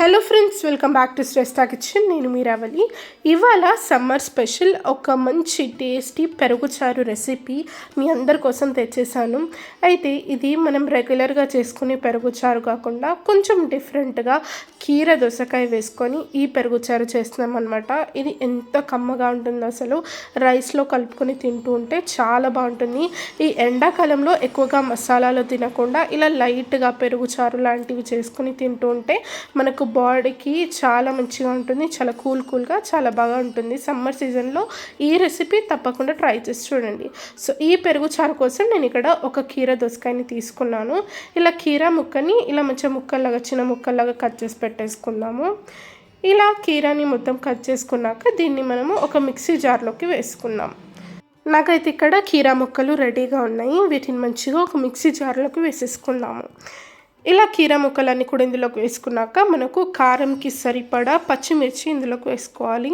Hello friends, welcome back to Shreshta kitchen. నేను మీరావళి. ఇవాళ summer special ఒక మంచి టేస్టీ పెరుగు చారు రెసిపీ మీ అందరి కోసం తెచ్చేసాను. అయితే ఇది మనం రెగ్యులర్గా చేసుకునే పెరుగు చారు కాకుండా కొంచెం డిఫరెంట్గా కీర దోసకాయ వేసుకొని ఈ పెరుగు చారు చేస్తున్నాం అనమాట. ఇది ఎంత కమ్మగా ఉంటుందో, అసలు రైస్లో కలుపుకొని తింటూ ఉంటే చాలా బాగుంటుంది. ఈ ఎండాకాలంలో ఎక్కువగా మసాలాలు తినకుండా ఇలా లైట్గా పెరుగు చారు లాంటివి చేసుకుని తింటూ ఉంటే మనకు బాడీకి చాలా మంచిగా ఉంటుంది. చాలా కూల్గా చాలా బాగా ఉంటుంది. సమ్మర్ సీజన్లో ఈ రెసిపీ తప్పకుండా ట్రై చేసి చూడండి. సో ఈ పెరుగు చారు కోసం నేను ఇక్కడ ఒక కీర దోసకాయని తీసుకున్నాను. ఇలా కీర ముక్కని ఇలా మంచిగా ముక్కల్లాగా చిన్న ముక్కల్లాగా కట్ చేసి పెట్టేసుకుందాము. ఇలా కీరాని మొత్తం కట్ చేసుకున్నాక దీన్ని మనము ఒక మిక్సీ జార్లోకి వేసుకుందాం. నాకైతే ఇక్కడ కీరా ముక్కలు రెడీగా ఉన్నాయి. వీటిని మంచిగా ఒక మిక్సీ జార్లోకి వేసేసుకుందాము. ఇలా కీరా ముక్కలన్నీ కూడా ఇందులోకి వేసుకున్నాక మనకు కారంకి సరిపడా పచ్చిమిర్చి ఇందులోకి వేసుకోవాలి.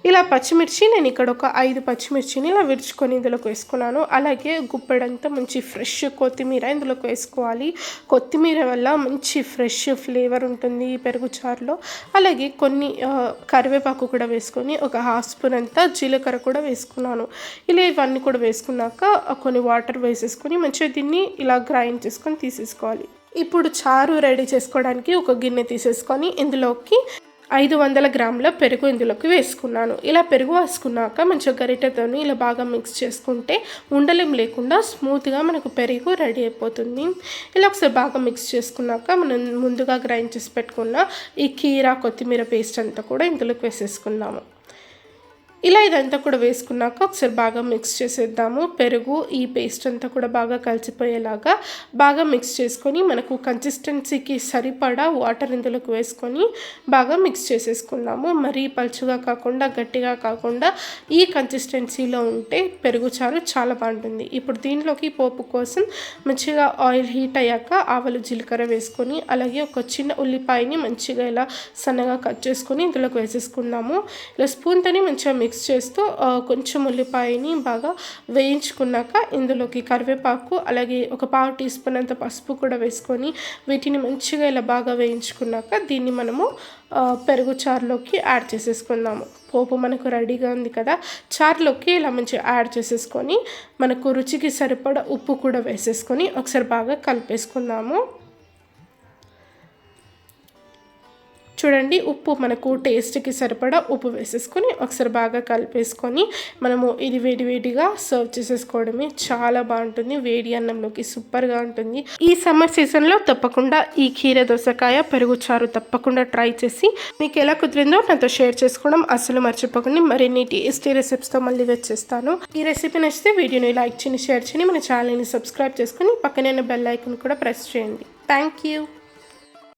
ఇలా పచ్చిమిర్చి నేను ఇక్కడ ఒక 5 పచ్చిమిర్చిని ఇలా విరుచుకొని ఇందులోకి వేసుకున్నాను. అలాగే గుప్పెడంతా మంచి ఫ్రెష్ కొత్తిమీర ఇందులోకి వేసుకోవాలి. కొత్తిమీర వల్ల మంచి ఫ్రెష్ ఫ్లేవర్ ఉంటుంది ఈ పెరుగు చారులో. అలాగే కొన్ని కరివేపాకు కూడా వేసుకొని ఒక 1/2 స్పూన్ అంతా జీలకర్ర కూడా వేసుకున్నాను. ఇలా ఇవన్నీ కూడా వేసుకున్నాక కొన్ని వాటర్ వేసేసుకొని మంచిగా దీన్ని ఇలా గ్రైండ్ చేసుకొని తీసేసుకోవాలి. ఇప్పుడు చారు రెడీ చేసుకోవడానికి ఒక గిన్నె తీసేసుకొని ఇందులోకి 500 గ్రాముల పెరుగు ఇందులోకి వేసుకున్నాను. ఇలా పెరుగు వేసుకున్నాక మంచిగా గరిటెతో ఇలా బాగా మిక్స్ చేసుకుంటే ఉండలేం లేకుండా స్మూత్గా మనకు పెరుగు రెడీ అయిపోతుంది. ఇలా ఒకసారి బాగా మిక్స్ చేసుకున్నాక మనం ముందుగా గ్రైండ్ చేసి పెట్టుకున్న ఈ కీరా కొత్తిమీర పేస్ట్ అంతా కూడా ఇందులోకి వేసేసుకుందాము. ఇలా ఇదంతా కూడా వేసుకున్నాక ఒకసారి బాగా మిక్స్ చేసేద్దాము. పెరుగు ఈ పేస్ట్ అంతా కూడా బాగా కలిసిపోయేలాగా బాగా మిక్స్ చేసుకొని మనకు కన్సిస్టెన్సీకి సరిపడా వాటర్ ఇందులోకి వేసుకొని బాగా మిక్స్ చేసేసుకుందాము. మరీ పలుచగా కాకుండా గట్టిగా కాకుండా ఈ కన్సిస్టెన్సీలో ఉంటే పెరుగు చారు చాలా బాగుంటుంది. ఇప్పుడు దీంట్లోకి పోపు కోసం మంచిగా ఆయిల్ హీట్ అయ్యాక ఆవాలు జీలకర్ర వేసుకొని అలాగే ఒక చిన్న ఉల్లిపాయని మంచిగా ఇలా సన్నగా కట్ చేసుకొని ఇందులోకి వేసేసుకుందాము. ఇలా స్పూన్తోని మంచిగా మిక్స్ చేస్తూ కొంచెం ఉల్లిపాయని బాగా వేయించుకున్నాక ఇందులోకి కరివేపాకు అలాగే ఒక 1/2 టీ స్పూన్ అంత పసుపు కూడా వేసుకొని వీటిని మంచిగా ఇలా బాగా వేయించుకున్నాక దీన్ని మనము పెరుగు చారులోకి యాడ్ చేసేసుకుందాము. పోపు మనకు రెడీగా ఉంది కదా, చారులోకి ఇలా మంచిగా యాడ్ చేసేసుకొని మనకు రుచికి సరిపడా ఉప్పు కూడా వేసేసుకొని ఒకసారి బాగా కలిపేసుకుందాము. చూడండి, ఉప్పు మనకు టేస్ట్కి సరిపడా ఉప్పు వేసేసుకొని ఒకసారి బాగా కలిపేసుకొని మనము ఇది వేడివేడిగా సర్వ్ చేసేసుకోవడమే. చాలా బాగుంటుంది. వేడి అన్నంలోకి సూపర్గా ఉంటుంది. ఈ సమ్మర్ సీజన్లో తప్పకుండా ఈ కీర దోసకాయ పెరుగు చారు తప్పకుండా ట్రై చేసి మీకు ఎలా కుదిరిందో నాతో షేర్ చేసుకోవడం అసలు మర్చిపోకండి. మరిన్ని టేస్టీ రెసిపీస్తో మళ్ళీ వచ్చేస్తాను. ఈ రెసిపీ నచ్చితే వీడియోని లైక్ చేయండి, షేర్ చేయండి, మన ఛానల్ని సబ్స్క్రైబ్ చేసుకొని పక్కనే ఉన్న బెల్ ఐకాన్ కూడా ప్రెస్ చేయండి. Thank you.